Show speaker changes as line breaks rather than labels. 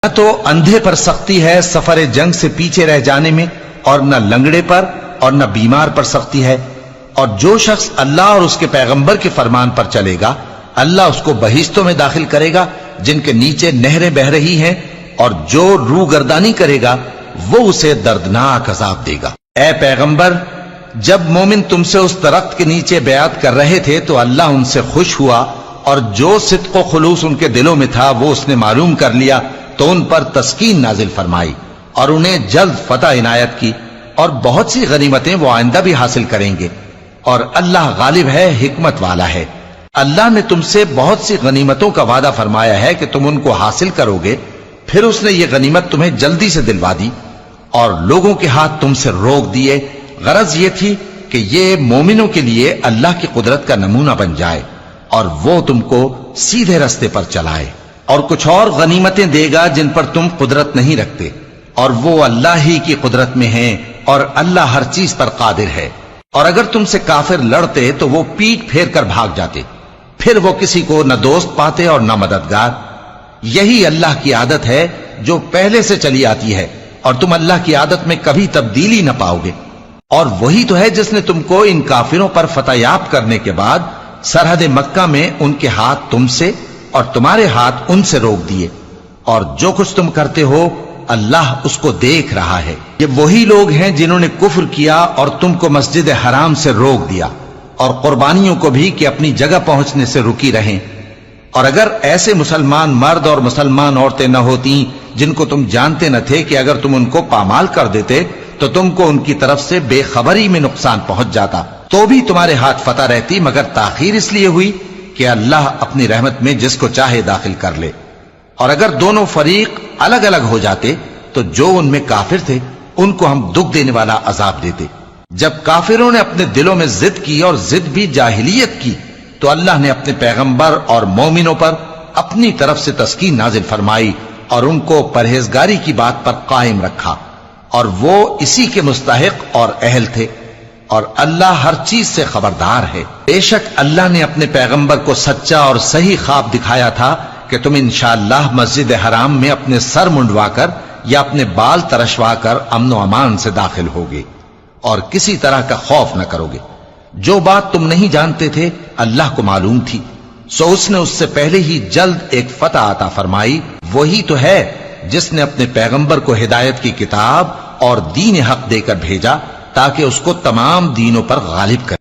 نہ تو اندھے پر سختی ہے سفر جنگ سے پیچھے رہ جانے میں، اور نہ لنگڑے پر اور نہ بیمار پر سختی ہے، اور جو شخص اللہ اور اس کے پیغمبر کے فرمان پر چلے گا اللہ اس کو بہشتوں میں داخل کرے گا جن کے نیچے نہریں بہ رہی ہیں، اور جو روح گردانی کرے گا وہ اسے دردناک عذاب دے گا۔ اے پیغمبر، جب مومن تم سے اس درخت کے نیچے بیعت کر رہے تھے تو اللہ ان سے خوش ہوا، اور جو صدق و خلوص ان کے دلوں میں تھا وہ اس نے معلوم کر لیا تو ان پر تسکین نازل فرمائی اور انہیں جلد فتح عنایت کی، اور بہت سی غنیمتیں وہ آئندہ بھی حاصل کریں گے، اور اللہ غالب ہے، حکمت والا ہے۔ اللہ نے تم سے بہت سی غنیمتوں کا وعدہ فرمایا ہے کہ تم ان کو حاصل کرو گے، پھر اس نے یہ غنیمت تمہیں جلدی سے دلوا دی اور لوگوں کے ہاتھ تم سے روک دیے۔ غرض یہ تھی کہ یہ مومنوں کے لیے اللہ کی قدرت کا نمونہ بن جائے اور وہ تم کو سیدھے رستے پر چلائے، اور کچھ اور غنیمتیں دے گا جن پر تم قدرت نہیں رکھتے، اور وہ اللہ ہی کی قدرت میں ہیں، اور اللہ ہر چیز پر قادر ہے۔ اور اگر تم سے کافر لڑتے تو وہ پیٹ پھیر کر بھاگ جاتے، پھر وہ کسی کو نہ دوست پاتے اور نہ مددگار۔ یہی اللہ کی عادت ہے جو پہلے سے چلی آتی ہے، اور تم اللہ کی عادت میں کبھی تبدیلی نہ پاؤ گے۔ اور وہی تو ہے جس نے تم کو ان کافروں پر فتح یاب کرنے کے بعد سرحد مکہ میں ان کے ہاتھ تم سے اور تمہارے ہاتھ ان سے روک دیے، اور جو کچھ تم کرتے ہو اللہ اس کو دیکھ رہا ہے۔ یہ وہی لوگ ہیں جنہوں نے کفر کیا اور تم کو مسجد حرام سے روک دیا، اور قربانیوں کو بھی کہ اپنی جگہ پہنچنے سے رکی رہیں۔ اور اگر ایسے مسلمان مرد اور مسلمان عورتیں نہ ہوتی جن کو تم جانتے نہ تھے کہ اگر تم ان کو پامال کر دیتے تو تم کو ان کی طرف سے بے خبری میں نقصان پہنچ جاتا، تو بھی تمہارے ہاتھ فتح رہتی، مگر تاخیر اس لیے ہوئی کہ اللہ اپنی رحمت میں جس کو چاہے داخل کر لے۔ اور اگر دونوں فریق الگ الگ ہو جاتے تو جو ان میں کافر تھے ان کو ہم دکھ دینے والا عذاب دیتے۔ جب کافروں نے اپنے دلوں میں ضد کی، اور ضد بھی جاہلیت کی، تو اللہ نے اپنے پیغمبر اور مومنوں پر اپنی طرف سے تسکین نازل فرمائی اور ان کو پرہیزگاری کی بات پر قائم رکھا، اور وہ اسی کے مستحق اور اہل تھے، اور اللہ ہر چیز سے خبردار ہے۔ بے شک اللہ نے اپنے پیغمبر کو سچا اور صحیح خواب دکھایا تھا کہ تم انشاءاللہ مسجد حرام میں اپنے سر منڈوا کر یا اپنے بال ترشوا کر امن و امان سے داخل ہوگے اور کسی طرح کا خوف نہ کرو گے۔ جو بات تم نہیں جانتے تھے اللہ کو معلوم تھی، سو اس نے اس سے پہلے ہی جلد ایک فتح عطا فرمائی۔ وہی تو ہے جس نے اپنے پیغمبر کو ہدایت کی کتاب اور دین حق دے کر بھیجا تاکہ اس کو تمام دینوں پر غالب کرے۔